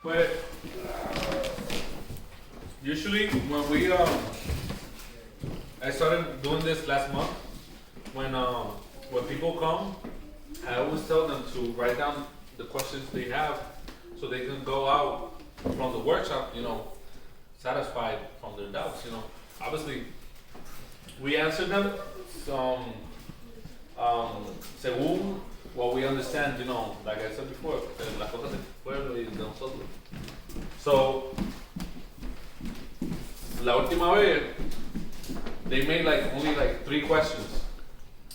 But usually when I started doing this last month. When people come, I always tell them to write down the questions they have, so they can go out from the workshop, satisfied from their doubts. Obviously, we answer them según what we understand. Like I said before, las cosas del pueblo y de nosotros. So, la última vez, they made only 3 questions.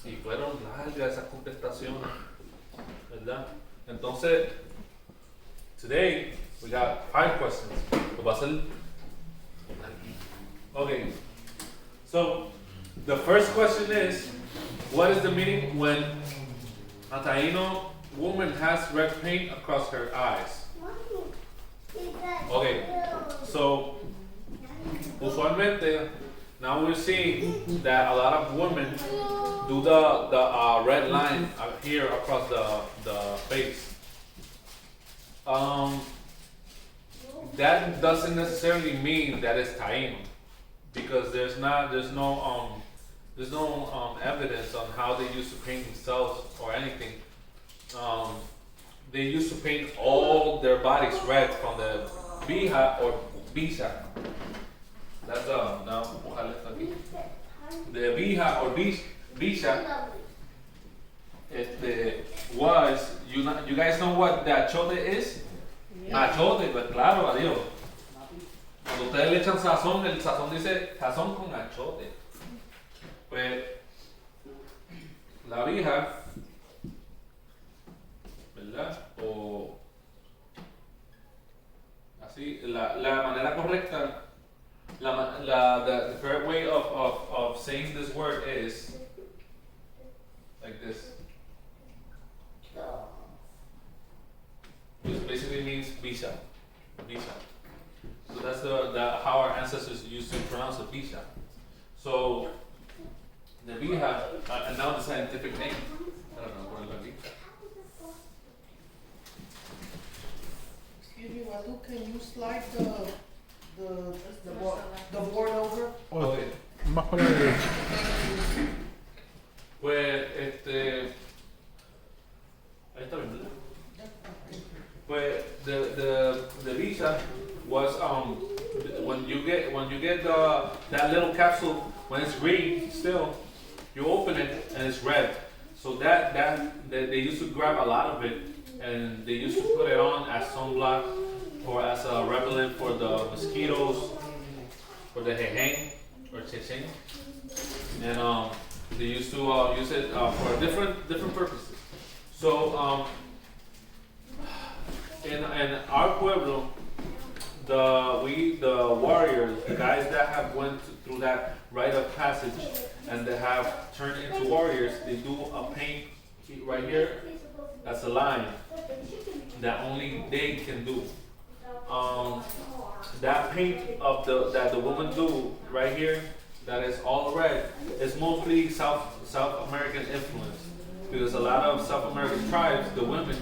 Y fueron largas esas contestaciones, ¿verdad? Entonces, today, we got 5 questions. Pues va a ser... Okay. So, the first question is, what is the meaning when a Taíno woman has red paint across her eyes? Okay. So, usualmente, now we're seeing that a lot of women do the red line here across the face. That doesn't necessarily mean that it's Taíno, because there's no evidence on how they used to paint themselves or anything. They used to paint all their bodies red from the bija or bisa. That's now the bija or bisha. Was you guys know what the achote is? Yeah. Achote, pues claro, adiós. Cuando ustedes le echan sazón, el sazón dice sazón con achote. Pues la bija, ¿verdad? O así, la manera correcta. The correct way of saying this word is like this. Which basically means bisha. Bisha. So that's how our ancestors used to pronounce it, bisha. So the bija, and now the scientific name. I don't know what is bija. Excuse me, Wadu, can you slide the board over? Okay. Más para la derecha. Pues ahí está bien, ¿verdad? Pues the visa was when you get that little capsule, when it's green still, you open it and it's red. So that they used to grab a lot of it, and they used to put it on as sunblock or as a repellent for the mosquitoes, for the jejen or chechen, and they used to use it for different purposes. So in our pueblo, the warriors, the guys that have went through that rite of passage and that have turned into warriors, they do a paint right here. That's a line that only they can do. That paint that the women do right here, that is all red, is mostly South American influence, because a lot of South American tribes, the women,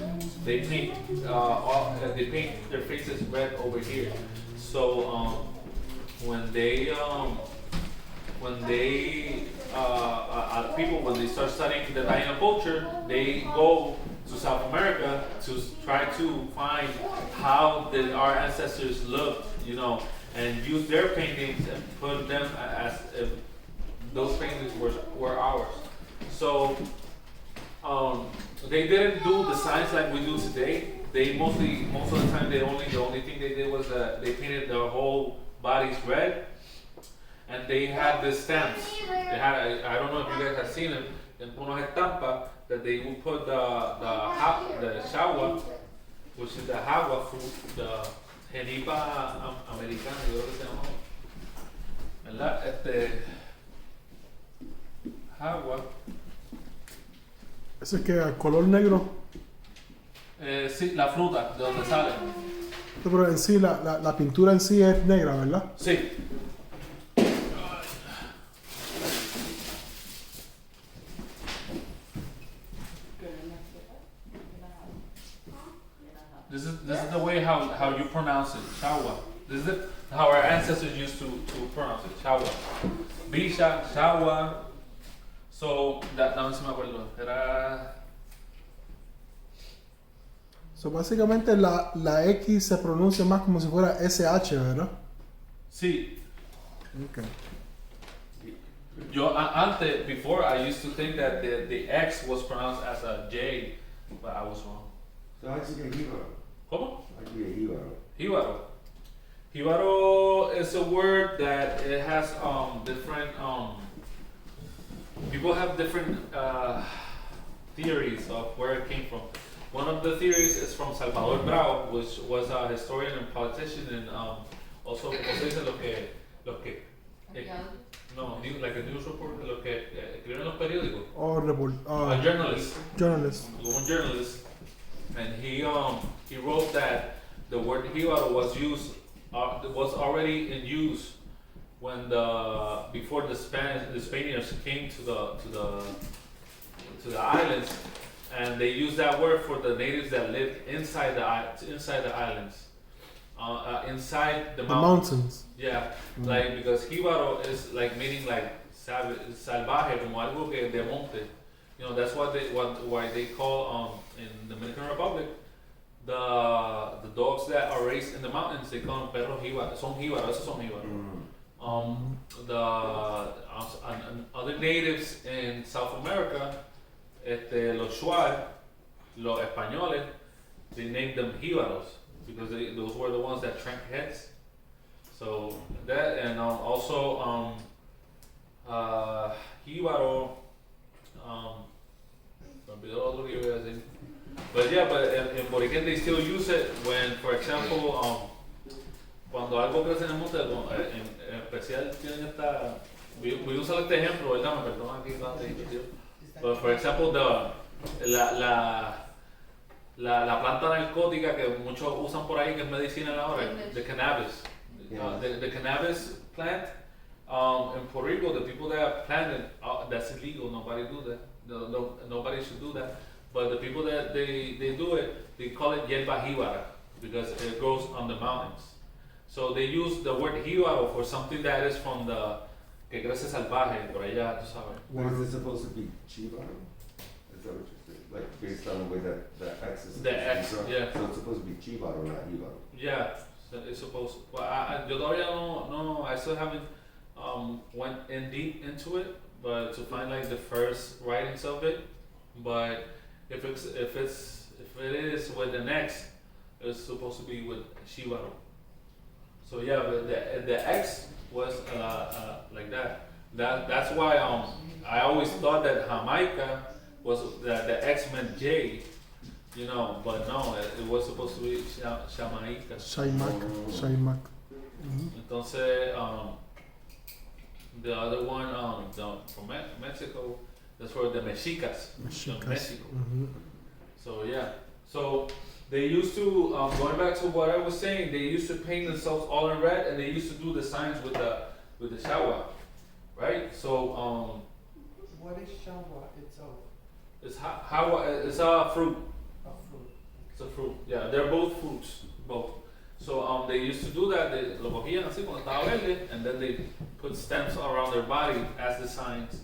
they paint their faces red over here. So when they start studying the Taino culture, they go to South America to try to find how did our ancestors looked, and use their paintings and put them as if those paintings were ours. So they didn't do the signs like we do today. They most of the time, the only thing they did was they painted their whole bodies red, and they had the stamps. They had I don't know if you guys have seen them, in unos estampas that they would put the shawa, which is the jagua fruit, the Genipa americana, yo creo que se llama, ¿verdad? Jagua. Ese es que al color negro. Sí, la fruta, de donde sale. Pero en sí, la pintura en sí es negra, ¿verdad? Sí. This is the way how you pronounce it Shawa. This is how our ancestors used to pronounce it, Shawa. Bisha, Shawa. So, that, no se me acuerdo. Era. So, básicamente la X se pronuncia más como si fuera SH, ¿verdad? Sí. Okay. Yo, antes, before, I used to think that the X was pronounced as a J, but I was wrong. So how'd you get Hibaro? ¿Cómo? How'd you get Hibaro? Jíbaro. Jíbaro is a word that it has different people have different theories of where it came from. One of the theories is from Salvador Bravo, which was a historian and politician, and also ¿cómo se dice lo que no, like a news reporter, lo que escriben en los periódicos. Or A journalist. Journalist. Un journalist, and he wrote that the word jíbaro was already in use when before the Spaniards came to the islands, and they used that word for the natives that lived inside the islands, inside the mountains. Yeah, like because jíbaro is like meaning like salvaje, como algo que de monte. You know, that's why they call in the Dominican Republic the dogs that are raised in the mountains, they call them perros jíbaros. Son jíbaros, esos son jíbaros. Other natives in South America, los Shuar, los españoles, they named them jíbaros because those were the ones that drank heads. So that, and also jíbaro, me olvidó otro que yo iba a decir. But yeah, but in Boriquén they still use it when, for example, cuando algo crece en el monte, en especial tienen esta, voy a usar este ejemplo, ¿verdad? Me perdonan aquí cuando te digo. But for example, la planta narcótica que muchos usan por ahí, que es medicina ahora, the cannabis. The cannabis plant, in Puerto Rico, the people that plant it, that's illegal, nobody do that. Nobody should do that. But the people that they do it, they call it hierba jíbara because it grows on the mountains. So they use the word jíbaro for something that is from the que crece salvaje por allá, tú sabes. What is it supposed to be? Chibaro? Is that what you're saying? Like based on the way that the X is supposed The to be X, drawn? yeah. So it's supposed to be Chibaro, not Hibaro. Yeah, so it's supposed. Well, yo todavía no, I still haven't went in deep into it, but to find like the first writings of it. But if it is with an X, it's supposed to be with Shibaro. So yeah, but the X was like that. That's why I always thought that Jamaica was that the X meant J, you know, but no, it was supposed to be Jamaica. Shaimak. Entonces, the other one, from Mexico, that's for the Mexicas. From Mexico. So yeah, so they used to, going back to what I was saying, they used to paint themselves all in red, and they used to do the signs with the shawa, right? So What is shawa itself? it's it's a fruit. A fruit. It's a fruit. Yeah, they're both fruits, both. So they used to do that. They lo cogían así cuando estaba verde, and then they put stems around their body as the signs.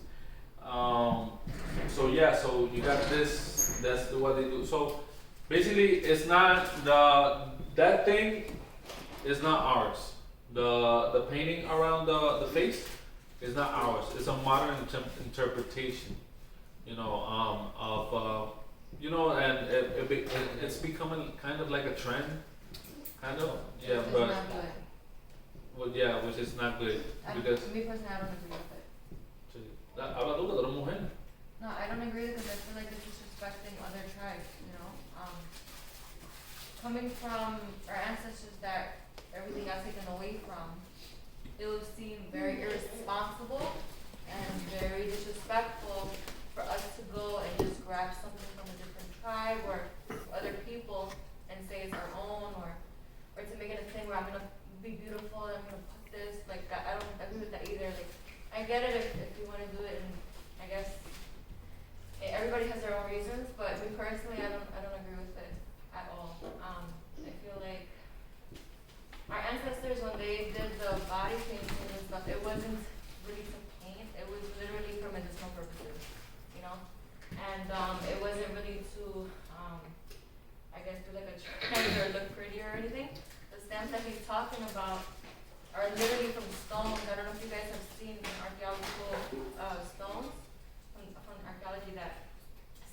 So yeah, so you got this. That's what they do. So basically, it's not that thing is not ours. The painting around the face is not ours. It's a modern interpretation, you know, of you know, and it's becoming kind of like a trend, kind of. Yeah, Which is but not good. well, yeah, which is not good because. Me personally, I don't agree with it. Habla tú que tú eres mujer. No, I don't agree because I feel like it's disrespecting other tribes, you know? Coming from our ancestors that everything got taken away from, it would seem very irresponsible and very disrespectful for us to go and just grab something from a different tribe or other people and say it's our own, or to make it a thing where I'm gonna be beautiful and I'm gonna put this, like, I don't agree with that either. Like, I get it if you wanna do it, and I guess everybody has their own reasons, but me personally, I don't agree with it at all. I feel like they did the body painting and stuff, it wasn't really to paint, it was literally for medicinal purposes, you know? And, it wasn't really to, I guess, do like a trend or look pretty or anything. The stamps that he's talking about are literally from stones. I don't know if you guys have seen archaeological, stones from archaeology that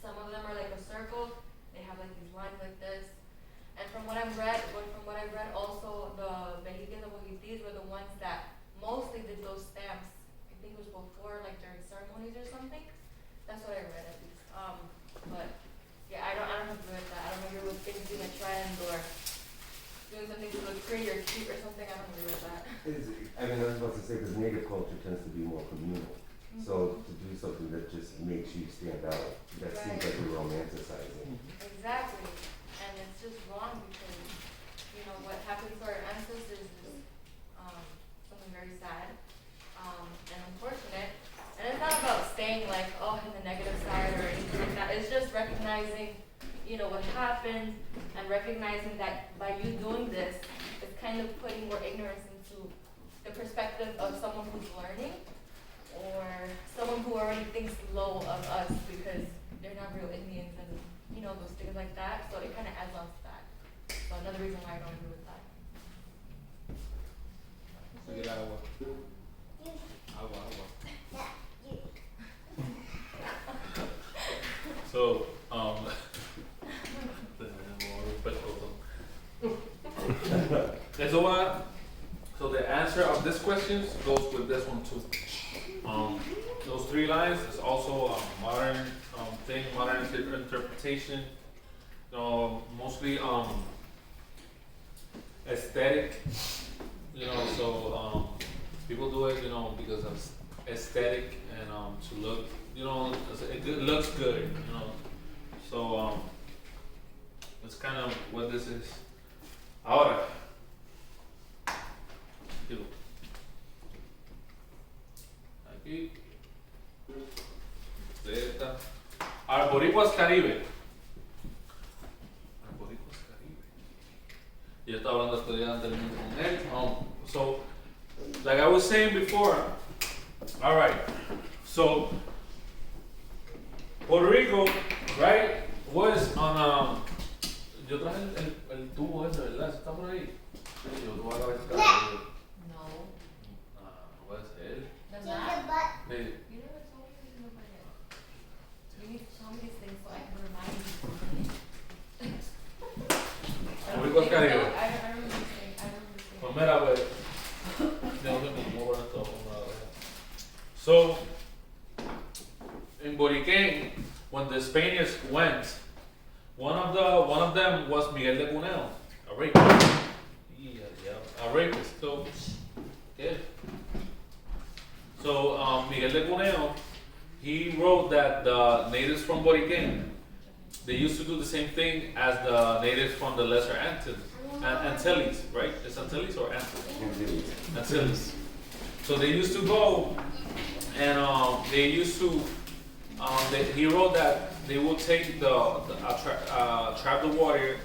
some of them are like a circle, they have like these lines like this. And from what I've read, also the Mexican Bogitis were the ones that mostly did those stamps. I think it was before, like during ceremonies or something. That's what I read at least. But yeah, I don't agree with that. I don't agree with things being a trend or doing something to look pretty or cute or something. I don't agree with that. I mean, I was about to say, because native culture tends to be more communal. So to do something that just makes you stand out, that seems like we're romanticizing. Exactly. And it's just wrong because, you know, what happened to our ancestors is something very sad and unfortunate. And it's not about staying like, oh, in the negative side or anything like that. It's just recognizing, you know, what happened and recognizing that by you doing this, it's kind of putting more ignorance into the perspective of someone who's learning or someone who already thinks low of us because they're not real Indians and, you know, those things like that. So it kind of adds on to that. So another reason why I don't agree with that. Seguir agua. Agua. So, so the answer of this question goes with this one too. Those three lines is also a modern thing, modern interpretation. Mostly aesthetic. You know, so people do it, you know, because of aesthetic and to look, you know, it looks good, you know. So it's kind of what this is. Ahora, aquí, de esta, Arboricuas Caribe. Arboricuas Caribe. Yo estaba hablando estos días anteriormente con él. So, like I was saying before, all right. So, Puerto Rico, right, was on yo traje el tubo ese, ¿verdad? ¿Eso está por ahí? Sí, yo te voy a acabar ese cabello. No. No puede ser. Does that? Sí. You never told me this number yet. You need to tell me these things so I can remind you. Arboricuas Caribe. I remember this thing. Pues mira, pues, yo no sé cómo poner esto como una vez. So, in Boriquén, when the Spaniards went, one of them was Miguel de Cuneo, a rapist. Yeah, a rapist. So, yeah. So Miguel de Cuneo, he wrote that the natives from Boriquén, they used to do the same thing as the natives from the Lesser Antilles, right? It's Antilles or Antilles? Antilles. So they used to go and they used to. He wrote that they would take trap the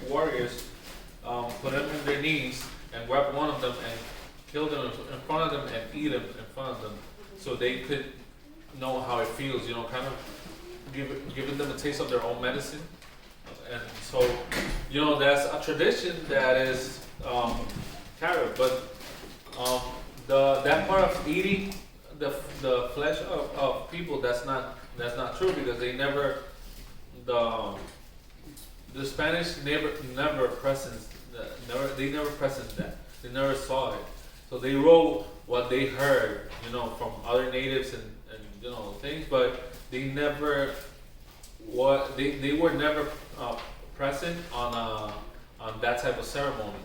warriors, put them in their knees, and grab one of them and kill them in front of them and eat them in front of them, so they could know how it feels. You know, kind of giving them a taste of their own medicine. And so, you know, that's a tradition that is carried, but that part of eating the flesh of people, that's not true, because they never the Spanish never presents that. They they never saw it, so they wrote what they heard, you know, from other natives and you know things, but they never they were never present on that type of ceremony.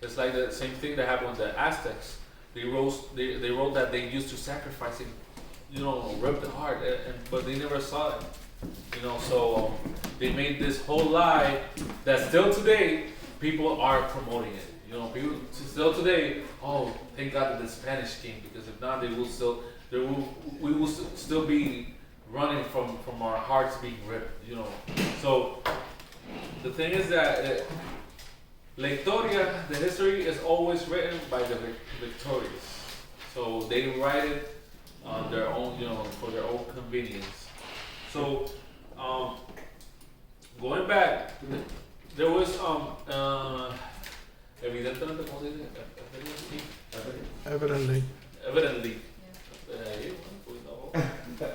It's like the same thing that happened with the Aztecs. They wrote that they used to sacrifice it, you know, rip the heart, but they never saw it, you know. So they made this whole lie that still today people are promoting it. You know, people still today. Oh, thank God that the Spanish came, because if not, we will still be running from our hearts being ripped. You know. So the thing is that La historia, the history is always written by the victorious. So they write it on their own, for their own convenience. So, going back, there was, evidentemente, ¿cómo se dice? Evidently. Evidently.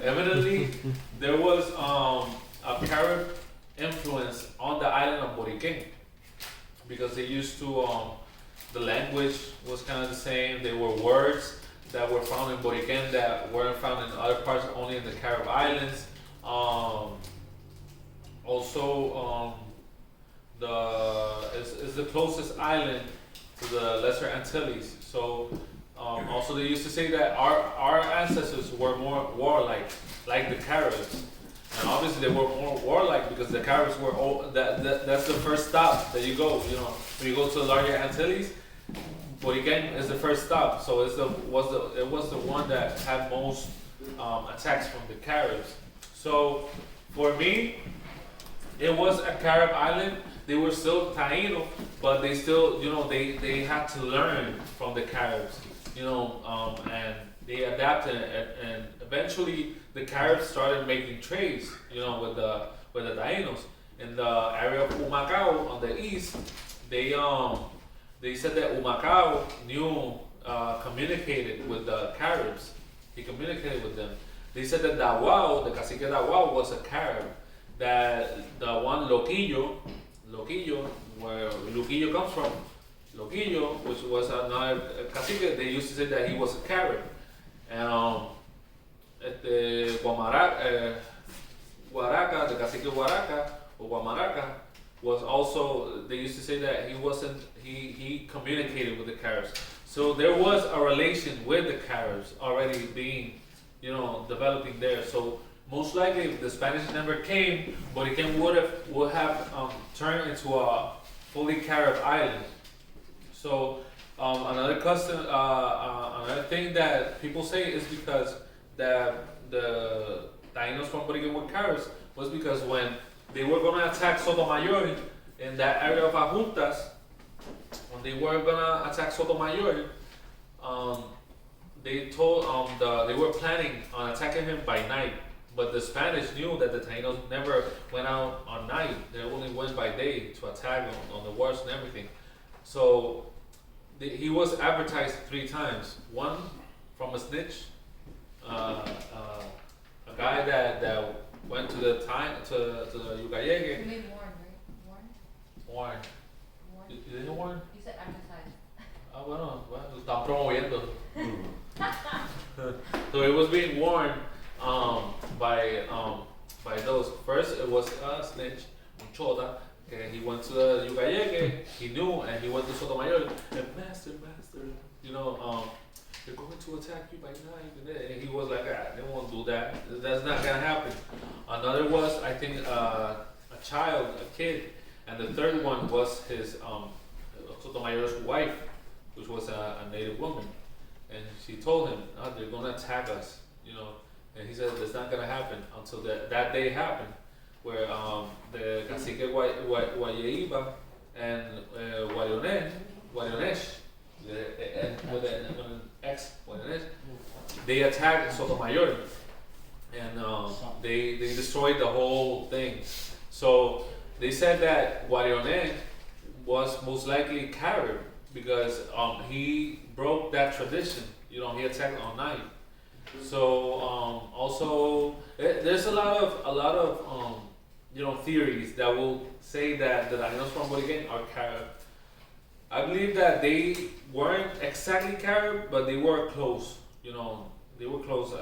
Evidently, there was a Carib influence on the island of Boriquén, because they used to, the language was kind of the same. There were words that were found in Boriquén that weren't found in other parts, only in the Carib Islands. Also, is the closest island to the Lesser Antilles. So, also they used to say that our ancestors were more warlike, like the Caribs. And obviously they were more warlike because the Caribs were that's the first stop that you go. When you go to the larger Antilles, Boriquén is the first stop. So it was the one that had most attacks from the Caribs. So for me, it was a Carib island. They were still Taíno, but they still, they had to learn from the Caribs, and they adapted, and eventually the Caribs started making trades, with the Taínos. In the area of Humacao on the east, they said that Humacao communicated with the Caribs. He communicated with them. They said that Dawao, the cacique Dawao, was a Carib. That the one Loquillo, where Luquillo comes from, Loquillo, which was another cacique, they used to say that he was a Carib. And Guaraca, the cacique Guaraca, or Guamaraca, was also, they used to say that he communicated with the Caribs. So there was a relation with the Caribs already being, developing there. So most likely, if the Spanish never came, Boriquén would have turned into a fully Carib island. So another thing that people say is because the Taínos from Boriquén were Caribs was because when they were going to attack Sotomayor in that area of Ajuntas, when they were going to attack Sotomayor, they told they were planning on attacking him by night. But the Spanish knew that the Taínos never went out on night. They only went by day to attack on the wars and everything. So he was advertised 3 times. One from a snitch, a guy that went to the Ucayeke. You mean Warren, right? Warren. You didn't Warren? You said advertised. Bueno, lo están promoviendo. So it was being warned by those. First, it was a snitch, un chota, que he went to the Ucayeke, he knew, and he went to Sotomayor, and master, they're going to attack you by night, and he was like, they won't do that, that's not gonna happen. Another was, I think, a kid, and the third one was his, Sotomayor's wife, which was a native woman, and she told him, they're gonna attack us, and he said that's not gonna happen until that day happened, where the cacique Guayeiba and Guarionesh, with an ex Guarionesh, they attacked Sotomayor, and they destroyed the whole thing. So they said that Guarionesh was most likely Carib because he broke that tradition. He attacked all night. So also there's a lot of theories that will say that the Taínos from Boriquén are Carib. I believe that they weren't exactly Carib, but they were close. They were close.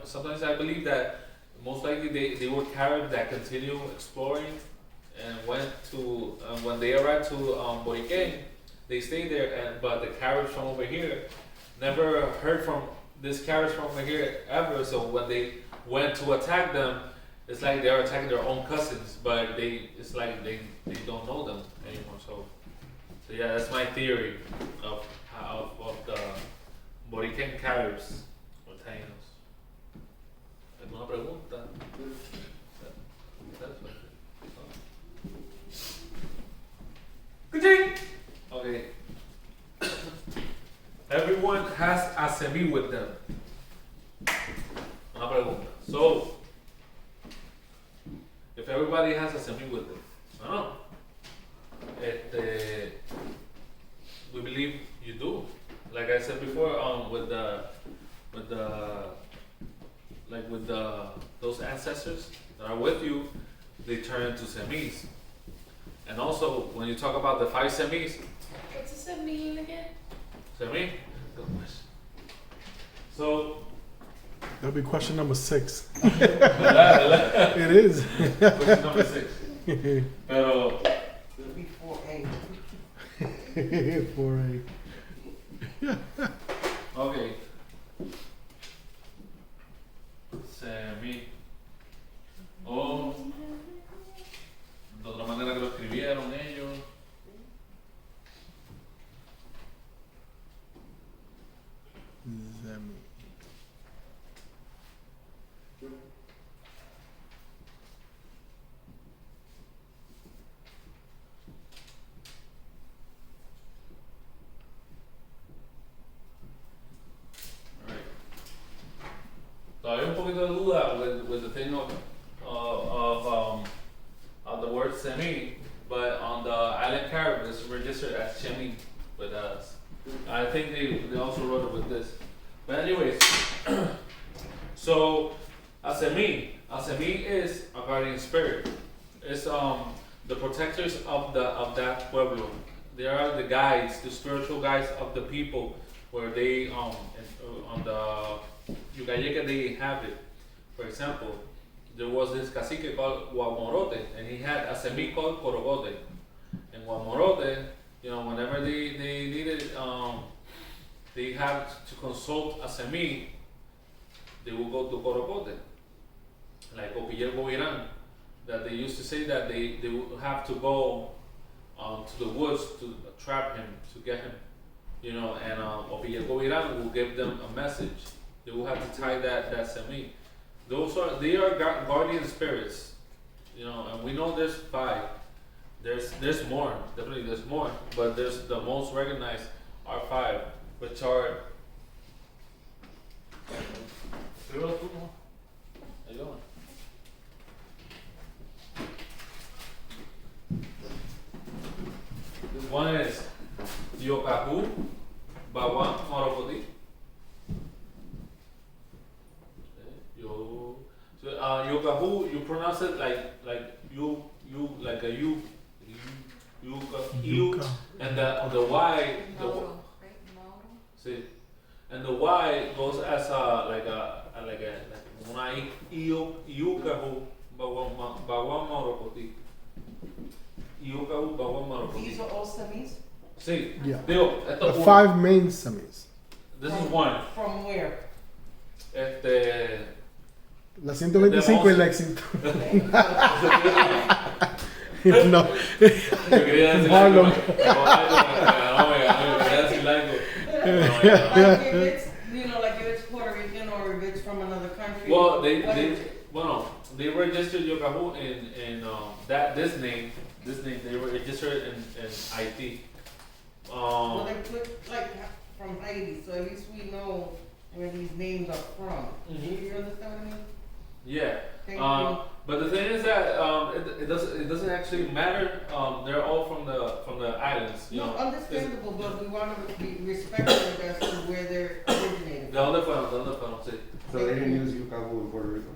Sometimes I believe that most likely they were Carib that continued exploring and went to when they arrived to Boriquén, they stayed there. But the Caribs from over here never heard from this Caribs from over here ever. So when they went to attack them, it's like they are attacking their own cousins, but it's like they don't know them anymore. So yeah, that's my theory of the Boriquén Caribs or Taínos. ¿Alguna pregunta? Good ching. Okay. Everyone has a semi with them. Una pregunta. So, if everybody has a semi with them, I don't know. We believe you do. Like I said before, with those ancestors that are with you, they turn into semis. And also, when you talk about the 5 semis, What's the 7 mean again? semi, good question. So, That'll be question number 6. ¿verdad? It is. Question number 6. Pero, It'll be 4A. 4A. okay. Semi. O de otra manera que lo escribieron ellos. Zemi. Alright. Todavía un poquito de duda with the thing of the word semi, but on the island card it's registered as chemi with us. I think they also wrote it with this. But anyways, so a semi is a guardian spirit. It's the protectors of that pueblo. They are the guides, the spiritual guides of the people, where they on the Yucayeca they inhabit. For example, there was this cacique called Guamorote, and he had a semi called Corogote. And Guamorote, whenever they needed, they had to consult a semi, they would go to Corogote. Like Opiller Goviran, that they used to say that they would have to go to the woods to trap him, to get him, and Opiller Goviran will give them a message. They will have to tie that semi. They are guardian spirits, and we know there's 5. There's more, definitely there's more, but there's the most recognized are 5, which are. How you doing? One is Yokahu, Bawan, Morokoti. Yokahu, you pronounce it like you like a you, Yuka. and the Y, Mauro, right? Mauro? see, and the Y goes as like una Yukahu, Bawan Morokoti. Yukahu, Bawan These Morokoti. are all semis? Sí, Yeah. digo, The esto 5 main semis. this is one. From where? La 125 y el éxito. No. Yo quería decir Marlon. algo. No, quería decir algo. Like if it's, like if it's Puerto Rican or if it's from another country. Well, what they registered Yokahu in this name they registered in IT. Well, they put like from Haiti, so at least we know where these names are from. Mhm. You understand what I mean? Yeah. Thank you. But the thing is that it doesn't actually matter. They're all from the islands, No, understandable, but we want to be respectful as to where they're originated. ¿De dónde fueron? Sí. So they didn't use Yucahu in Puerto Rico?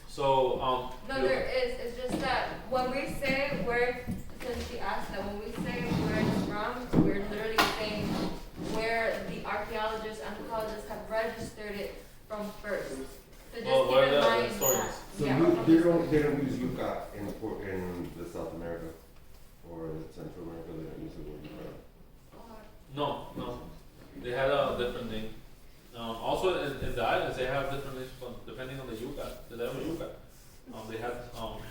So No, there is. It's just that when we say where, since she asked that, when we say where it's from, we're literally saying where the archaeologists, anthropologists have registered it from first. So just Oh, keep where in the mind historians. that. So Yeah. they don't use Yuca in the South America or Central America. They don't use the word Yuca. No, they had a different name. Also in the islands they have different names depending on the yuca, the level of yuca. They had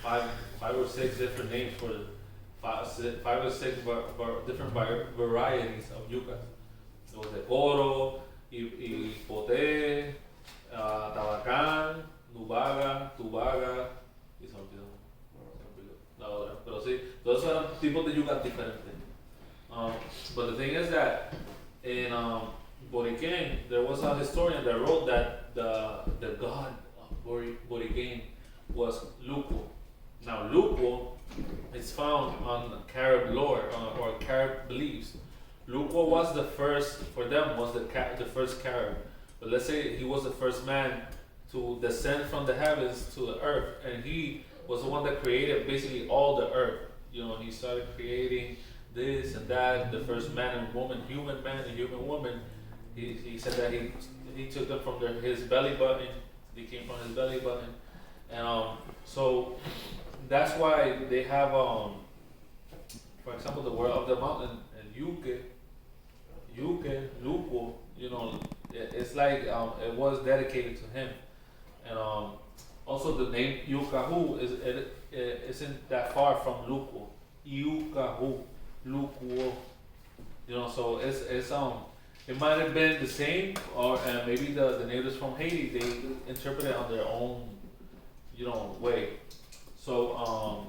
5 or 6 different names for 5 or 6 different varieties of yuca. There was the coro, y poté, tabacán, nubaga, tubaga, y se me olvidó la otra. Pero sí, todos esos eran tipos de yuca diferentes. But the thing is that in Boriken, there was a historian that wrote that the god of Boriken was Lupo. Now Lupo is found on Carib lore or Carib beliefs. Lupo was the first, for them, was the first Carib. But let's say he was the first man to descend from the heavens to the earth, and he was the one that created basically all the earth. You know, he started creating this and that, the first man and woman, human man and human woman. He said that he took them from his belly button. They came from his belly button, and so that's why they have for example, the word of the mountain and Yuke, Lupo. You know, it's like it was dedicated to him, and also the name Yukahu isn't that far from Lupo. Yukahu, Lupo. You know, so it's it might have been the same, or maybe the natives from Haiti, they interpret it on their own, you know, way. So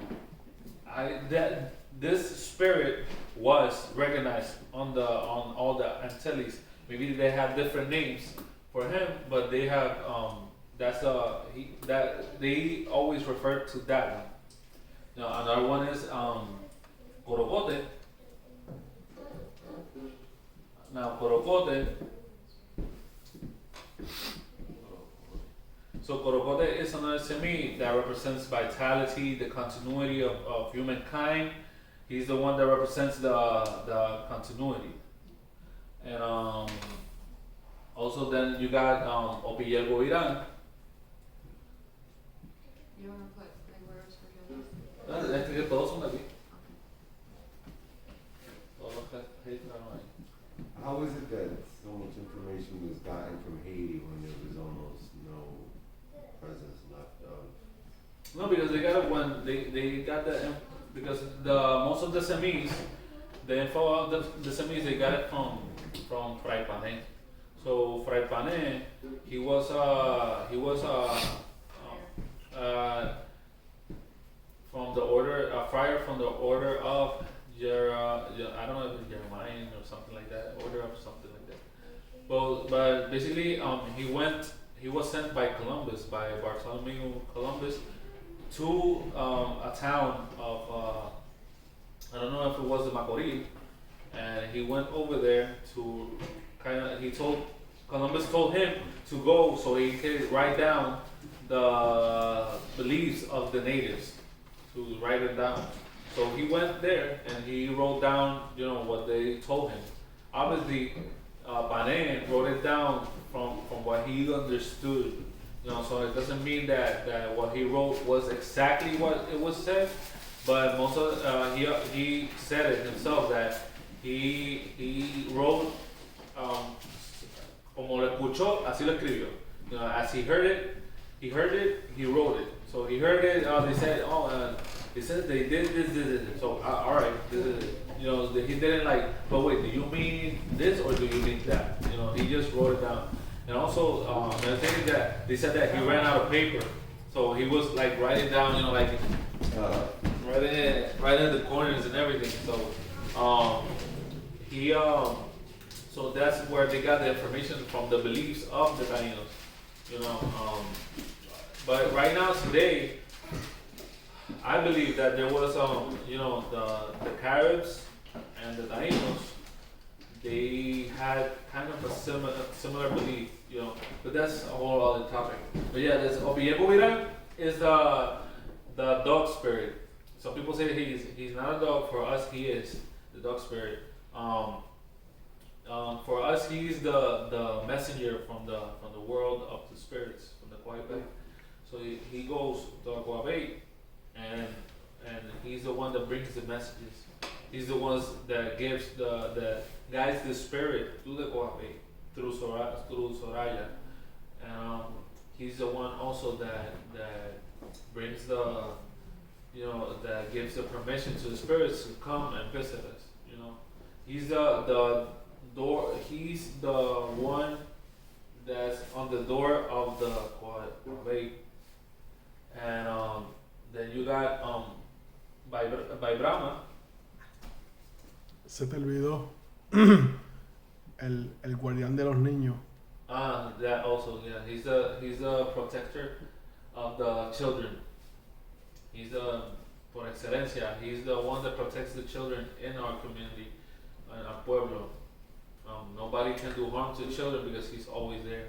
this spirit was recognized on all the Antilles. Maybe they have different names for him, but they have that they always refer to that one. Now another one is Corocote. Now Corocote. So Corocote is another Semi that represents vitality, the continuity of humankind. He's the one that represents the continuity. And also then you got Opiyelgo Iran. You wanna put like words for the others? Es que todos son de aquí. How is it that so much information was gotten from Haiti when there was almost no presence left of? No, because they got it when they got because most of the Cemis, the info of the Cemis, they got it from Fray Pane. So Fray Pane, he was from the order, a friar from the order of I don't know if it's Jeremiah or something like that, order of something like that. But basically, he was sent by Bartholomew Columbus to a town of I don't know if it was the Macorís, and he went over there to Columbus told him to go so he could write down the beliefs of the natives, to write it down. So he went there and he wrote down, you know, what they told him. Obviously, Pane wrote it down from what he understood, you know. So it doesn't mean that what he wrote was exactly what it was said, but most of he said it himself that he wrote como lo escuchó, así lo escribió. You know, as he heard it, he wrote it. So he heard it. They said, he said they did this. So all right, this is it. You know, he didn't like. But wait, do you mean this or do you mean that? You know, he just wrote it down. And also, the thing is that they said that he ran out of paper, so he was like writing down, you know, like writing the corners and everything. So so that's where they got the information from, the beliefs of the Taínos, you know. But right now, today, I believe that there was, you know, the Caribs and the Taínos, they had kind of a similar belief, you know. But that's a whole other topic. But yeah, this Opiyelgo is the dog spirit. Some people say he's not a dog. For us, he is the dog spirit. For us, he's the messenger from the world of the spirits, from the Atabey. So he goes to Atabey, and he's the one that brings the messages. He's the one that gives that guides the spirit to the Atabey through Soraya, and he's the one also that brings that gives the permission to the spirits to come and visit us. You know, he's the door. He's the one that's on the door of the Atabey. And then you got by Brahma. Se te olvidó. el guardián de los niños. That also, yeah. He's the protector of the children. He's the por excelencia. He's the one that protects the children in our community, in our pueblo. Nobody can do harm to children because he's always there.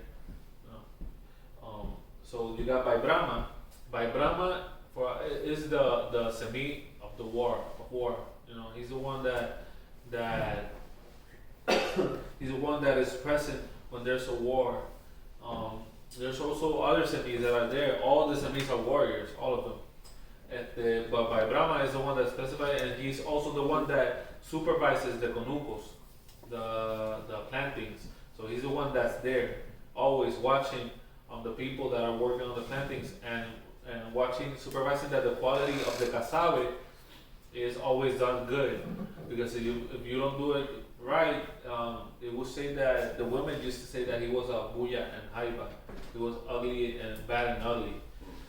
So you got by Brahma. By Brahma is the Cemis of the war. He's the one that he's the one that is present when there's a war. There's also other Cemis that are there. All the Cemis are warriors, all of them. But by Brahma is the one that's specified, and he's also the one that supervises the conucos, the plantings. So he's the one that's there, always watching the people that are working on the plantings and supervising that the quality of the cassave is always done good. Because if you don't do it right, it would say that the women used to say that he was a buya and haiba. He was ugly and bad and ugly,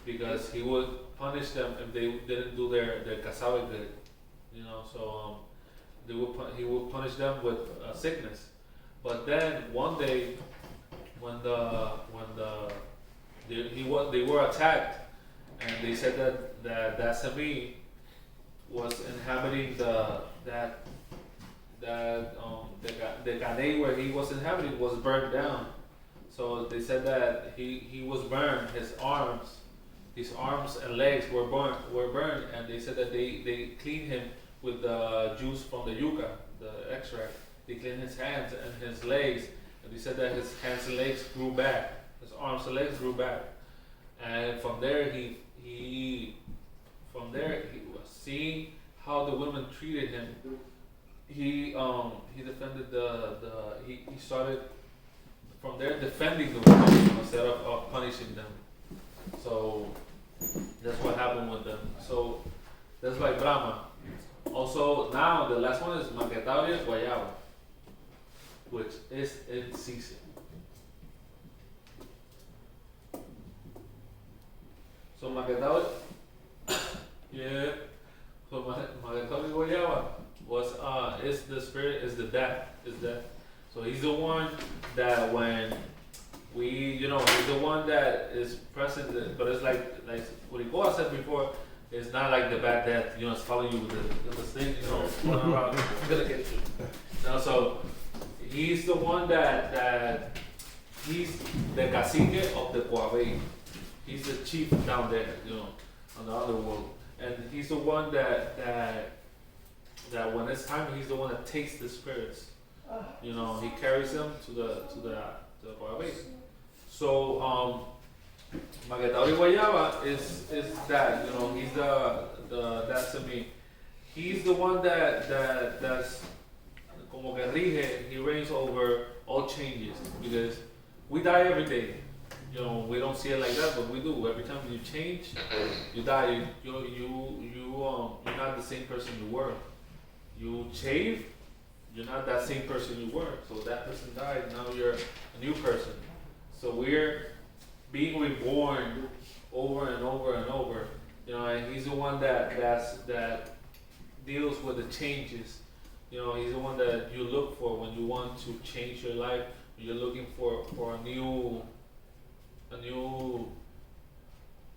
because he would punish them if they didn't do their cassave good. So he would punish them with sickness. But then one day, when they were attacked, and they said that Cemis was inhabiting the Caney where he was inhabiting was burned down. So they said that he was burned. His arms and legs were burned, and they said that they cleaned him with the juice from the yuca, the extract. They cleaned his hands and his legs, and they said that his hands and legs grew back. His arms and legs grew back, and from there he was seeing how the women treated him. He defended he started from there defending the women instead of punishing them. So that's what happened with them. So that's like Brahma. Also now the last one is Maquetable Guayaba, which is in season. So Maquetable, yeah. So Maquetable Guayaba is the spirit, is death. So he's the one that when he's the one that is present, but it's like what Ricoa said before, it's not like the bad death, it's following you with the thing, going around, I'm gonna get you. So he's the one that he's the cacique of the Coabey. He's the chief down there, on the underworld. And he's the one that when it's time, he's the one that takes the spirits. He carries them to the Coabey. So Maquetable Guayaba is that, he's that's to me. He's the one that's como que rige, he reigns over all changes, because we die every day. We don't see it like that, but we do. Every time you change, you die. You're not the same person you were. You shave, you're not that same person you were. So that person died. Now you're a new person. So we're being reborn over and over and over. And he's the one that deals with the changes. He's the one that you look for when you want to change your life. You're looking for a new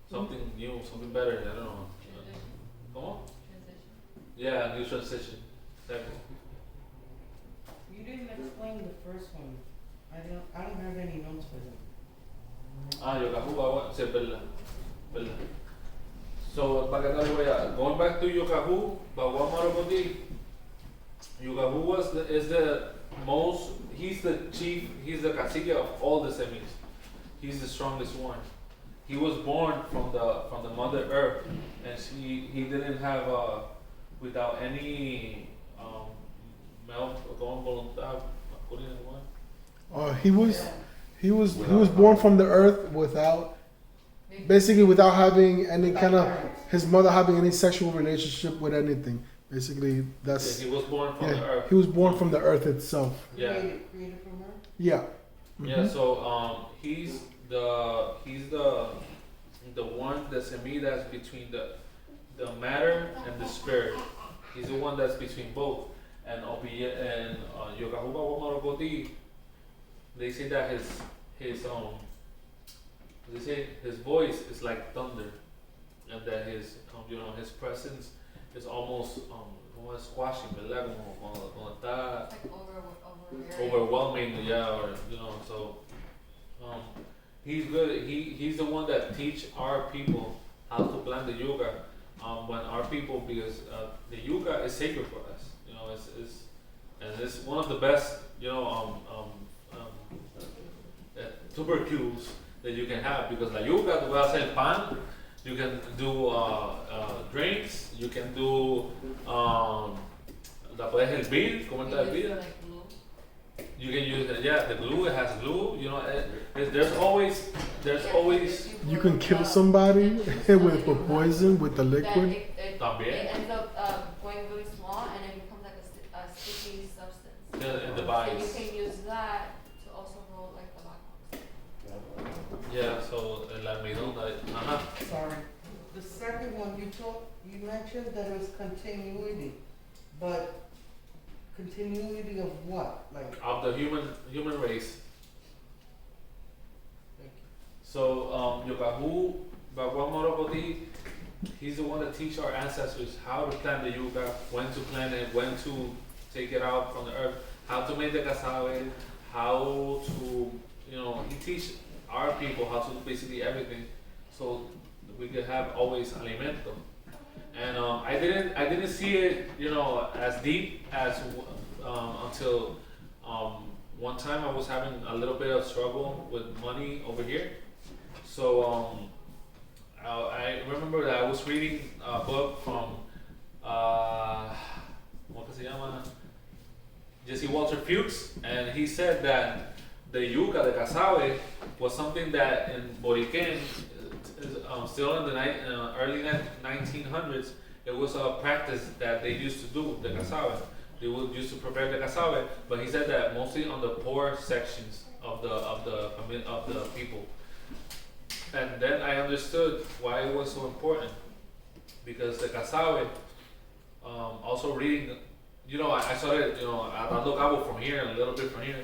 something better. I don't know. Come on. Transition. Yeah, new transition. Exactly. You didn't explain the first one. I don't have any notes for them. Yokahu Bawa, sí, verdad. So, going back to Yokahu, Bawa Marabodi, Yokahu is the most, he's the chief, he's the cacique of all the Cemis. He's the strongest one. He was born from the Mother Earth, and he didn't have without any He was born from the earth without having any kind of his mother having any sexual relationship with anything. Basically, that's he was born from the earth. He was born from the earth itself. Yeah. Created from her? Yeah. Mm-hmm. Yeah. So he's the one that's in me that's between the matter and the spirit. He's the one that's between both. and Yoga Huba Wamarokoti, they say that his they say his voice is like thunder, and that his his presence is almost como squashing, ¿verdad? Como está It's like overwhelming, yeah, or so he's good. He's the one that teach our people how to plan the yoga. When our people, because the yoga is sacred for us, it's one of the best tubercles that you can have, because la yuca tú puedes hacer pan, you can do drinks, you can do la puedes hervir, como está hervida. like glue. You can use the glue. It has glue. There's always You can kill somebody with a poison with the That liquid. it también ends up going really small and it becomes like a sticky substance. in the So bodies. you can use that to also roll like tobacco. Yeah. So el almidón. Sorry. The second one you mentioned that it was continuity, but continuity of what? Like, Of the human race. thank you. So Yogahu Bhagwan Morokoti, he's the one that teach our ancestors how to plant the yucca, when to plant it, when to take it out from the earth, how to make the cassave, how to he teach our people how to do basically everything, so we could have always alimento. And I didn't see it as deep as until one time I was having a little bit of struggle with money over here. So I remember that I was reading a book from what se llama? Jesse Walter Fuchs, and he said that the yuca, the cassave, was something that in Boriquen, still in the early 1900s, it was a practice that they used to do, the cassave. They would used to prepare the cassave, but he said that mostly on the poor sections of the people. And then I understood why it was so important, because the cassave, also reading, I started, dando cabo from here and a little bit from here,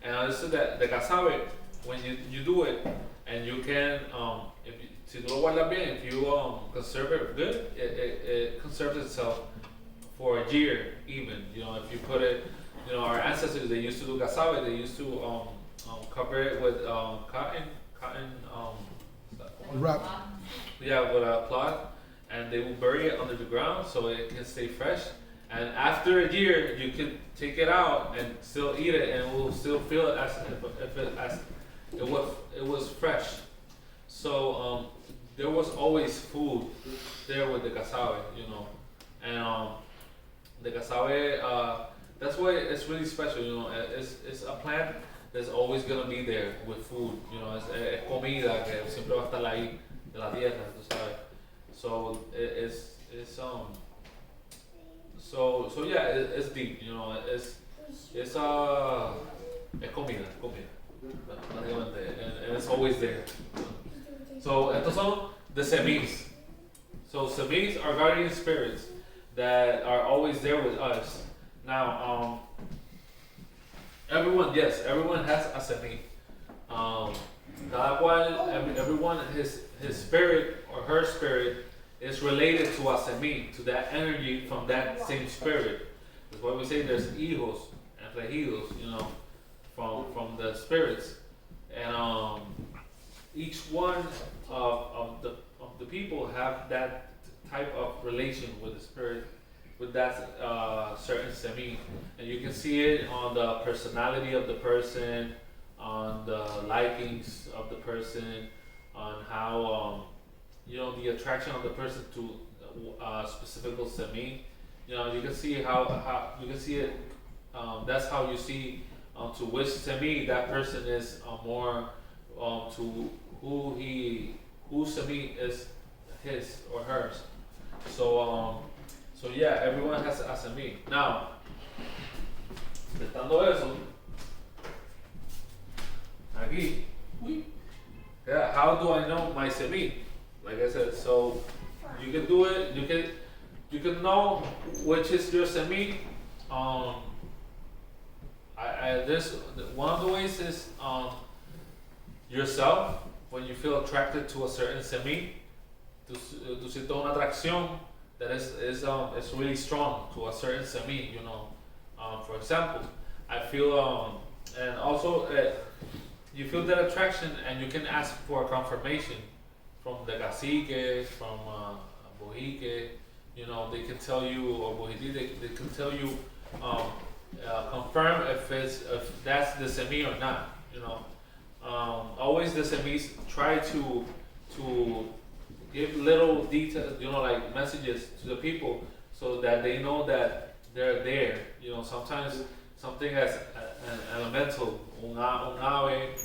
and I understood that the cassave, when you do it, and you can, si tú lo guardas bien, if you conserve it good, it conserves itself for a year even. If you put it, our ancestors, they used to do cassave, they used to cover it with cotton, Wrap. yeah, with a cloth, and they will bury it under the ground so it can stay fresh. And after a year, you can take it out and still eat it, and it will still feel it as if it was fresh. So there was always food there with the cassave, and the cassave. That's why it's really special. It's a plant that's always gonna be there with food. Es comida que siempre va a estar ahí de la tierra, tú sabes. So So yeah, it's deep. It's comida, básicamente, and it's always there. So estos son the Cemis. So Cemis are guardian spirits that are always there with us. Now, everyone has a Semi. Cada cual, everyone, his spirit or her spirit is related to a Semi, to that energy from that same spirit. That's why we say there's hijos and regidos, from the spirits. And each one of the people have that type of relation with the spirit, with that certain Semi. And you can see it on the personality of the person, on the likings of the person, on how the attraction of the person to specific Semi. You can see how you can see it. That's how you see to which Semi that person is more to who Semi is his or hers. So yeah, everyone has a Semi. Now, estando eso, aquí, yeah, how do I know my Semi? Like I said, so you can do it. You can know which is your Semi This one of the ways is yourself when you feel attracted to a certain semi, tú sientes una atracción that is really strong to a certain semi, you know. For example, I feel and also you feel that attraction and you can ask for a confirmation from the cacique, from bohique, you know, they can tell you, or bohiti, they can tell you, confirm if that's the semi or not, you know. Always the semis try to give little details, you know, like messages to the people so that they know that they're there. You know, sometimes something as an elemental, un ave,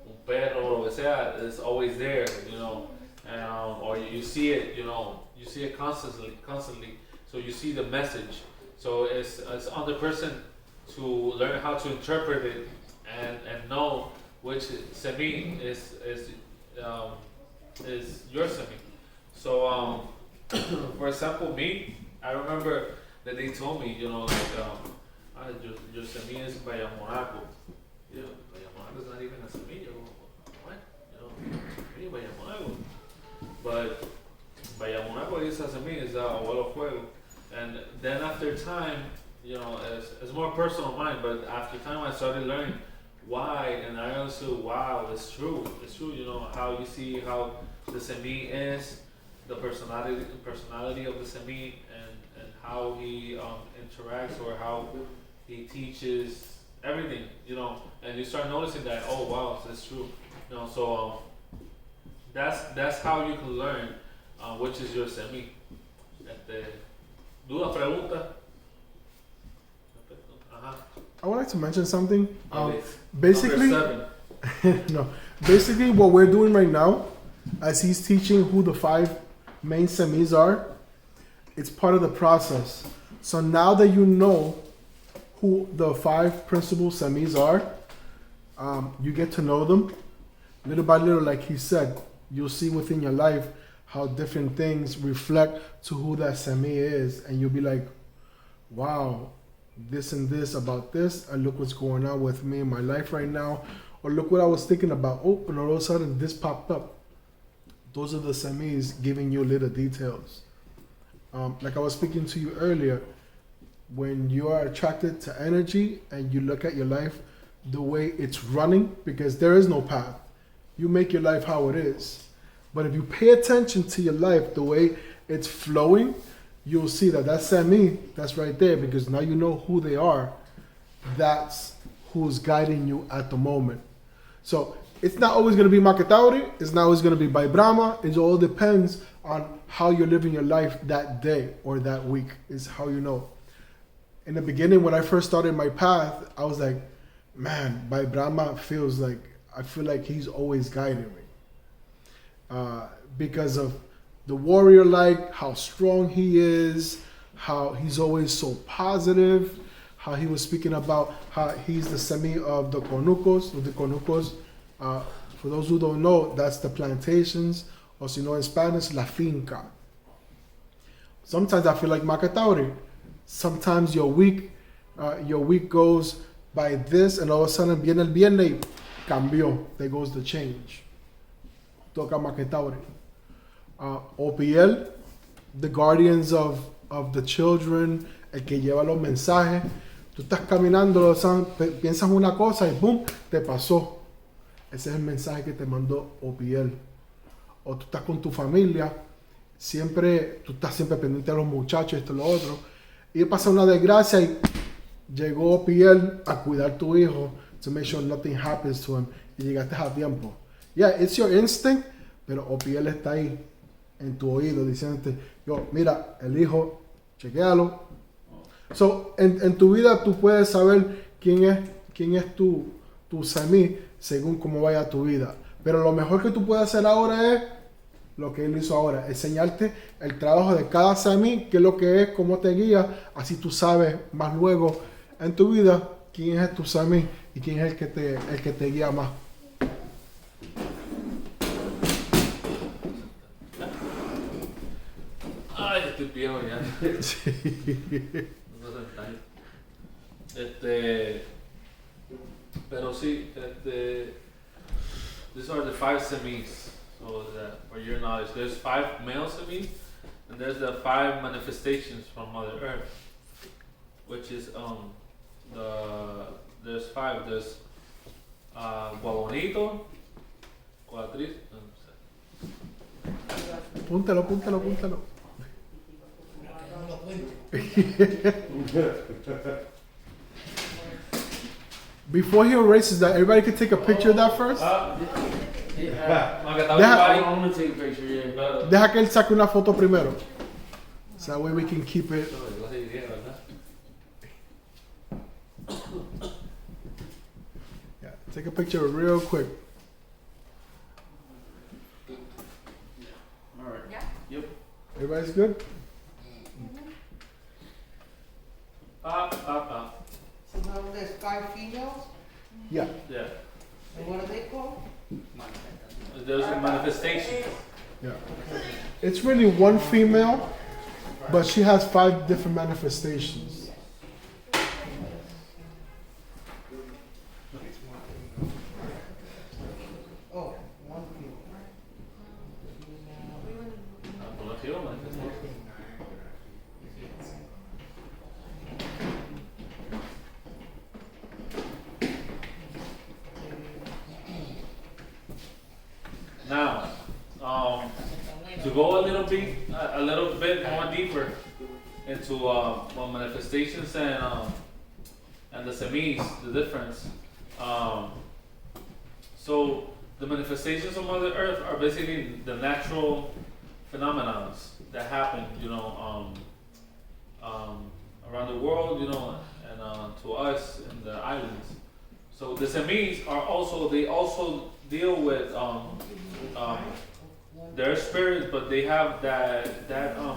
un perro, lo que sea, is always there, you know, and or you see it, you know, you see it constantly. So you see the message. So it's on the person to learn how to interpret it and know which semi is your semi. So for example, me, I remember that they told me, you know, like your semi is Vallamonaco. You know, Vallamonaco is not even a semi. You go, what? You know, Vallamonaco. But Vallamonaco is a semi, is abuelo fuego. And then after time, you know, it's more personal of mine, but after time I started learning why, and I understood, wow, it's true, you know, how you see how the semi is, the personality of the semi, and how he interacts, or how he teaches everything, you know, and you start noticing that, oh wow, it's true, you know, so that's how you can learn which is your semi. ¿Dudas, preguntas? I would like to mention something. Okay. Basically, Number 7. no. Basically, what we're doing right now, as he's teaching who the 5 main semis are, it's part of the process. So now that you know who the 5 principal semis are, you get to know them little by little. Like he said, you'll see within your life how different things reflect to who that semi is, and you'll be like, wow, this and this about this, and look what's going on with me in my life right now, or look what I was thinking about, oh, and all of a sudden this popped up. Those are the semis giving you little details. Like I was speaking to you earlier, when you are attracted to energy and you look at your life the way it's running, because there is no path, you make your life how it is. But if you pay attention to your life the way it's flowing, you'll see that semi, that's right there, because now you know who they are. That's who's guiding you at the moment. So it's not always going to be Makatauri, it's not always going to be by Brahma. It all depends on how you're living your life that day or that week, is how you know. In the beginning, when I first started my path, I was like, man, by Brahma feels like, I feel like he's always guiding me. Because of the warrior, like how strong he is, how he's always so positive, how he was speaking about how he's the semi of the conucos. For those who don't know, that's the plantations, or si no in Spanish, la finca. Sometimes I feel like Makatauri. Sometimes your week goes by this, and all of a sudden viene el viernes y cambió. There goes the change. Toca Makatauri. OPL, the guardians of the children, el que lleva los mensajes. Tú estás caminando, piensas una cosa y boom, te pasó. Ese es el mensaje que te mandó OPL. O tú estás con tu familia, tú estás siempre pendiente de los muchachos, esto y lo otro, y pasa una desgracia y llegó OPL a cuidar tu hijo, to make sure nothing happens to him, y llegaste a tiempo. Yeah, it's your instinct, pero OPL está ahí en tu oído diciéndote, yo, mira, el hijo, chequéalo. So, en tu vida tú puedes saber quién es tu semi según cómo vaya tu vida. Pero lo mejor que tú puedes hacer ahora es lo que él hizo ahora, enseñarte el trabajo de cada semi, qué es lo que es, cómo te guía, así tú sabes más luego en tu vida quién es tu semi y quién es el que te guía más. Ay, estoy viejo ya. Pero sí, these are the 5 semis. So that for your knowledge, there's 5 male semis, and there's the 5 manifestations from Mother Earth, which is there's 5. There's Guabonito, Cuatris. Púntalo, púntalo, púntalo. Before he erases that, everybody can take a picture of that first. I'm gonna take a picture, yeah. Deja que él saque una foto primero. So that way we can keep it. Yeah, take a picture real quick. Alright. Yeah. Yep. Everybody's good? So now there's 5 females, Yeah. Yeah. and what are they called? There's a manifestation. Yeah. It's really one female, but she has 5 different manifestations. Oh, one female. Now, to go a little bit more deeper into manifestations and the semis, the difference. So the manifestations of Mother Earth are basically the natural phenomena that happen, around the world, and to us in the islands. So the semis are also deal with their spirit, but they have that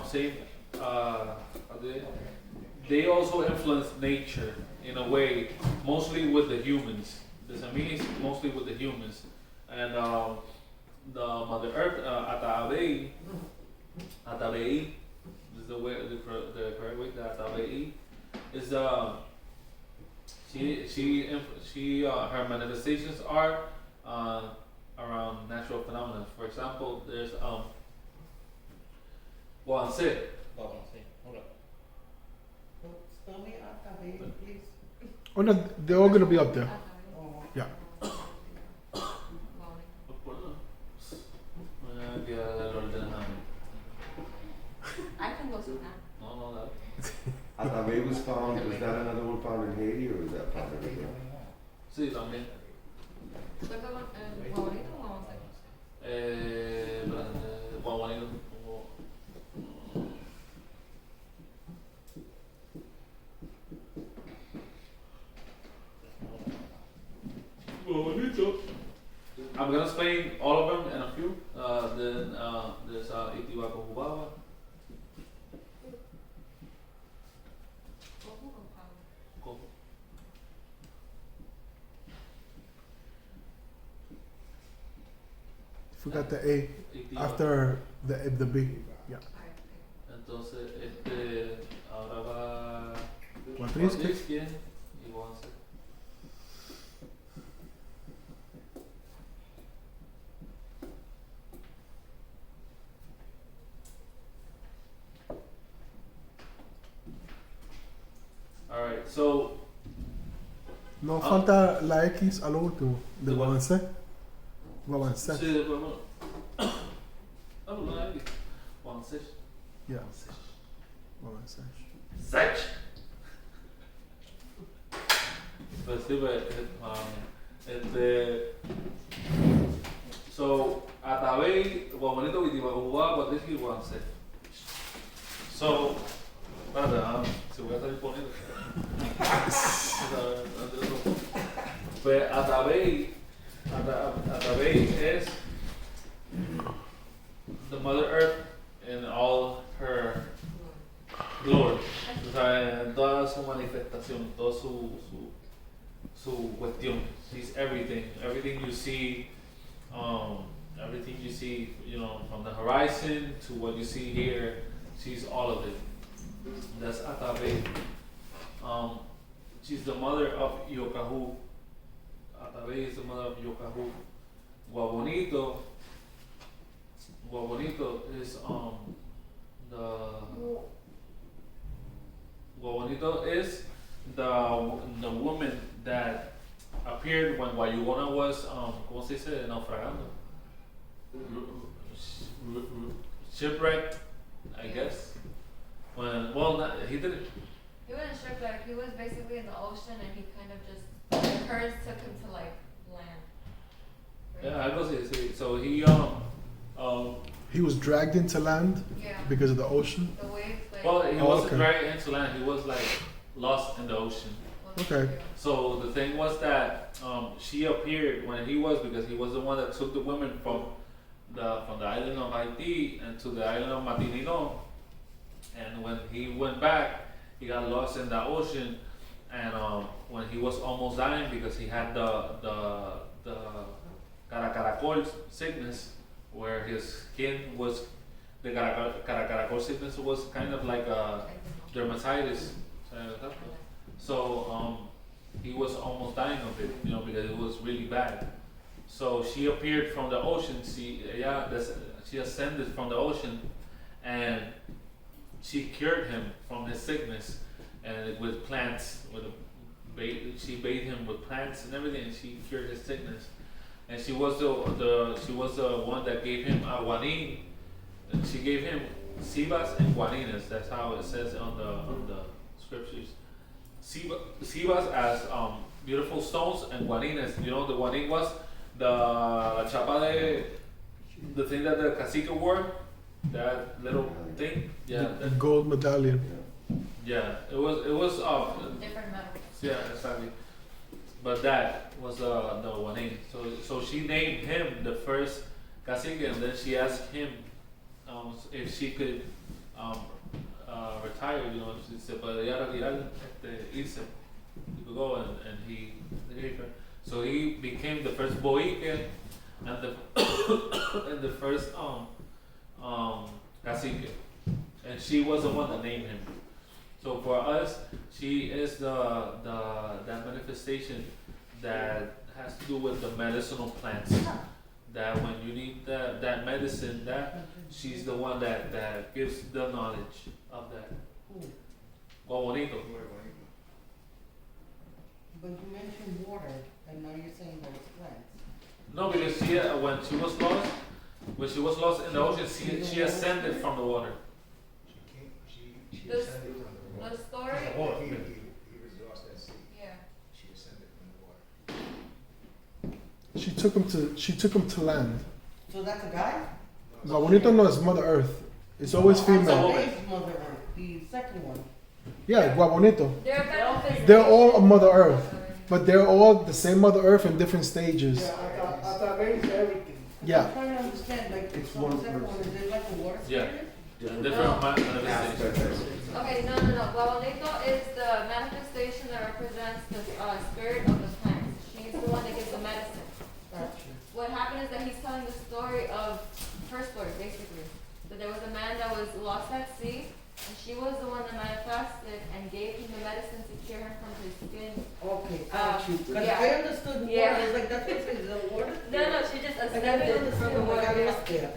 same they also influence nature in a way, mostly with the humans. The Cemis mostly with the humans, and the Mother Earth, Atabey is the correct way. The Atabey is she her manifestations are around natural phenomena. For example, there's Guanse. Spell me Atabey, please. Oh no, they're all gonna be up there. Oh, Yeah. I can go see that. No, that. Atabey was found, was that another one found in Haiti, or was that found everywhere? Sí, también. Favorito o vamos a Guaguanito. I'm gonna explain all of them in a few. Then there's Itiwako Hubawa. Forgot the A after the B. Yeah. Entonces, ahora va Cuatris. ¿quién? Y Guanse. Alright, so No falta la X al último. De ¿De cuál? Guavanse. Guavanse. sí, bueno. No, aquí. Guanse. Yeah. Guavanse. Sech. Pues sí, pues, so, Atabey, Guamanito, Vitibacuba, Guatisqui, Guanse. So, espérate, si voy a salir poniendo. Pues Atabey es the Mother Earth in all her glory. O sea, en toda su manifestación, toda su cuestión. She's everything. Everything you see, from the horizon to what you see here, she's all of it. That's Atabey. she's the mother of Yokahu. Atabey is the mother of Yokahu. Guabonito is the Guabonito is the woman that appeared when Guayugona was ¿cómo se dice? Naufragando. Shipwrecked, I guess. When he didn't. He wasn't shipwrecked. He was basically in the ocean, and he kind of just the currents took him to like land. Right? Yeah, I go see. So He was dragged into land Yeah. because of the ocean. The waves like. well, he Oh, wasn't okay. dragged into land. He was like lost in the ocean. Okay. So the thing was that she appeared when he was, because he was the one that took the women from the island of Haiti and to the island of Matinino. And when he went back, he got lost in the ocean. And when he was almost dying because he had the caracol sickness, where his skin was the caracol sickness was kind of like a dermatitis. So he was almost dying of it, because it was really bad. So she appeared from the ocean. She ascended from the ocean, and she cured him from his sickness, and with plants. She bathed him with plants and everything, and she cured his sickness. And she was the one that gave him a guanin. And she gave him sibas and guanines. That's how it says on the scriptures. Sibas as beautiful stones, and guanines. The guanin was la chapa the thing that the cacique wore, that little thing. Yeah, The gold medallion. yeah. It was Different metals. yeah, exactly. But that was the guanin. So she named him the first cacique, and then she asked him if she could retire. She said, "But ya retirar, irse." He could go, and he gave her. So he became the first boique and the and the first cacique, and she was the one that named him. So for us, she is that manifestation that has to do with the medicinal plants. That when you need that medicine, that she's the one that gives the knowledge of that. Bonito. But you mentioned water, and now you're saying that it's plants. No, because she when she was lost in the ocean, she ascended from the water. She The ascended from the water. The story. He was lost at sea. Yeah. She ascended from the water. She took him to land. So that's a guy? Guabonito no is Mother Earth. It's always female. Atabey's Mother Earth, the second one. Yeah, Guabonito. They're manifestations. They're all a Mother Earth, but they're all the same Mother Earth in different stages. Atabey's everything. Yeah. I'm trying to understand, like, It's so one the second one, is it like a water Yeah. spirit? Different manifestations. Okay, no. Guabonito is the manifestation that represents the spirit of the plants. She's the one that gives the medicine. Gotcha. What happened is that he's telling the story of her story, basically. That there was a man that was lost at sea, and she was the one that manifested and gave him the medicine to cure him from his skin. Okay, got you. Cause yeah. I understood water, Yeah. it's like, that's what it is, the water? No, she just Like, I ascended didn't from the understand, water. like, I Yeah. missed there.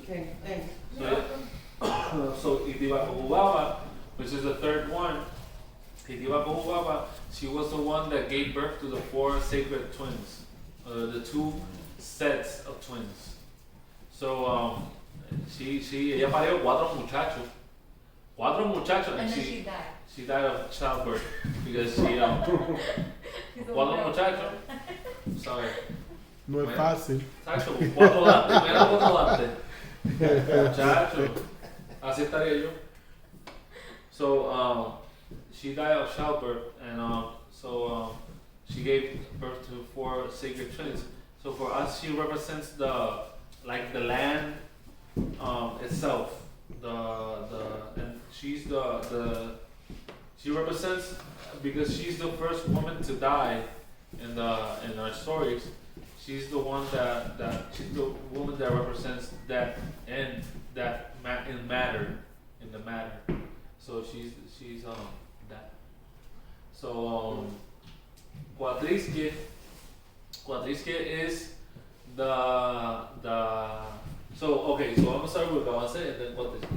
Okay, thanks. So Itibacoubaba, which is the third one, Itibacoubaba, she was the one that gave birth to the 4 sacred twins, the 2 sets of twins. So ella parió 4 muchachos, And and then she died. she died of childbirth because she She's a 4 widow. muchachos. Sorry. No es fácil. Muchacho, 4 dantes, mira 4 dantes. Muchacho, así estaría yo. So she died of childbirth, and she gave birth to 4 sacred twins. So for us, she represents the land itself. And she's she represents, because she's the first woman to die in our stories. She's the one she's the woman that represents that in the matter. So she's that. So Cuatrisque is the so okay, so I'm gonna start with Guavance and then Cuatrisque.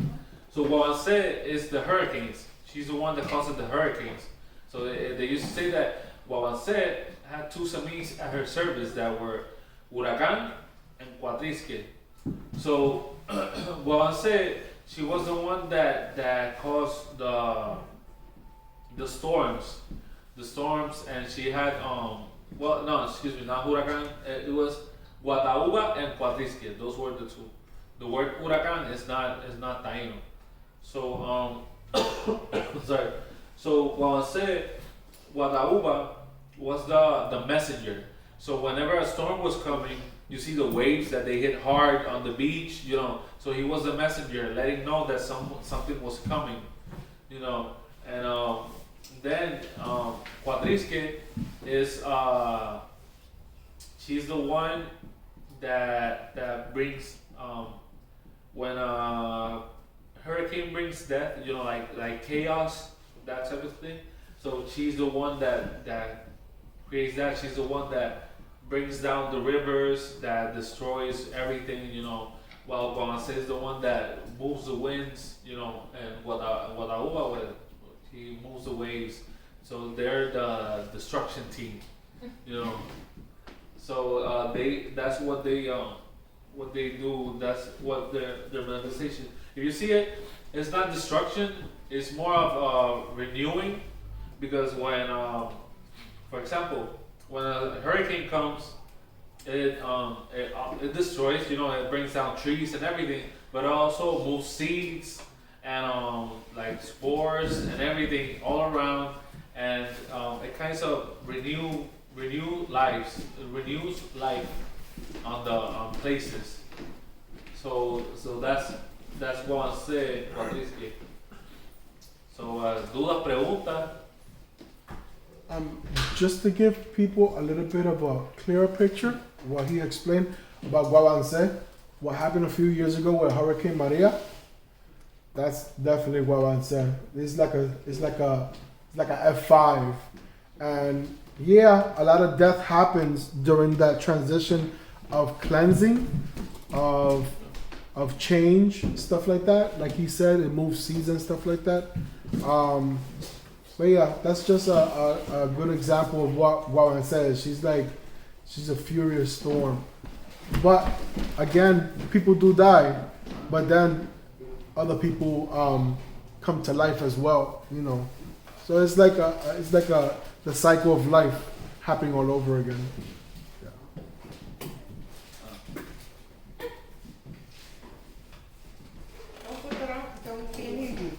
So Guavance is the hurricanes. She's the one that causes the hurricanes. So they used to say that Guavance had two Cemis at her service that were Huracán and Cuatrisque. So Guavance, she was the one that caused the storms, and she had well, no, excuse me, not Huracán. It was Guatauba and Cuatrisque. Those were the two. The word Huracán is not Taino. So sorry. So Guatauba was the messenger. So whenever a storm was coming, you see the waves that they hit hard on the beach, you know. So he was the messenger, letting know that something was coming, you know. And then Cuatrisque is she's the one that brings when a hurricane brings death, you know, like chaos, that type of thing. So she's the one that creates that. She's the one that brings down the rivers, that destroys everything, you know. While Guavance is the one that moves the winds, you know, and Guatauba, he moves the waves. So they're the destruction team, you know. So that's what they do. That's what their manifestation. If you see it, it's not destruction. It's more of renewing, because when, for example, when a hurricane comes, it destroys. You know, it brings down trees and everything, but it also moves seeds and like spores and everything all around, and it kind of renews life on the places. So that's what I say, Cuatrisque. So dudas, preguntas. Just to give people a little bit of a clearer picture, what he explained about Guavance, what happened a few years ago with Hurricane Maria, that's definitely Guavance. It's like a F5, and yeah, a lot of death happens during that transition of cleansing, of change, stuff like that. Like he said, it moves seeds and stuff like that. But yeah, that's just a good example of what Guavance says. She's a furious storm. But again, people do die, but then other people come to life as well, you know. So it's like the cycle of life happening all over again. Don't put that out, don't can't hear you.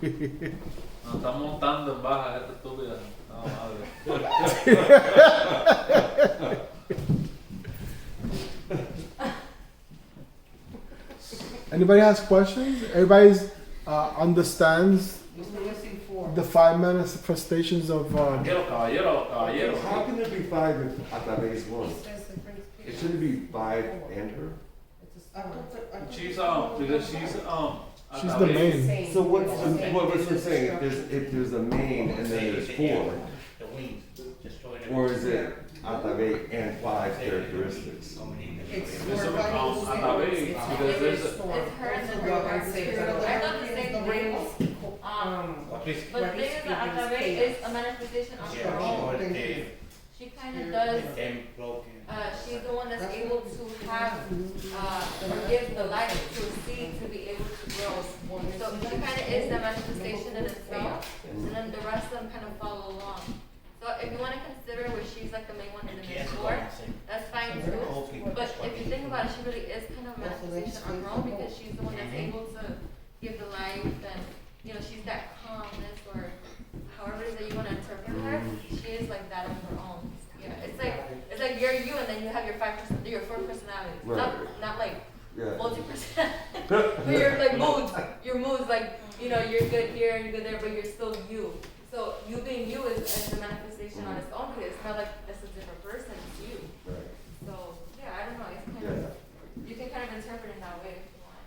Nos está montando en baja esta estúpida. No, madre. Anybody has questions? Everybody's understands Mr. Missing four. the 5 manifestations of Caballero. How can there be 5 if Atabey is 1? It shouldn't be 5 and her. She's because she's she's the main. So what was he saying? If there's a main and then there's 4, The wings, destroyed or is it Atabey and 5 characteristics? It's It's for Atabey, because there's a, It's her and the rivers too. I thought the same thing. But the thing is that Atabey is a manifestation on her own. She kind of does, she's the one that's able to have, give the life to a seed to be able to grow. So she kind of is the manifestation in itself, and then the rest of them kind of follow along. So if you want to consider where she's like the main one in the main four, that's fine too. But if you think about it, she really is kind of a manifestation on her own, because she's the one that's able to give the life, and you know, she's that calmness, or however it is that you want to interpret her. She is like that on her own. Yeah, it's like you're you, and then you have your 5%, your 4 personalities. Right. Not like Yeah. multi-percent. But you're like moods. Your moods, like, you know, you're good here and you're good there, but you're still you. So you being you is a manifestation on its own, because it's not like that's a different person, it's you. Right. So yeah, I don't know. It's kind Yeah. of, you can kind of interpret it that way if you want.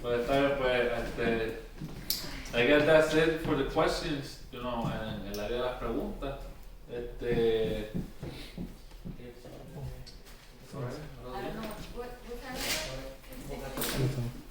Pues está bien, pues, I guess that's it for the questions, you know, en el área de las preguntas. I don't know, what's that? That's all.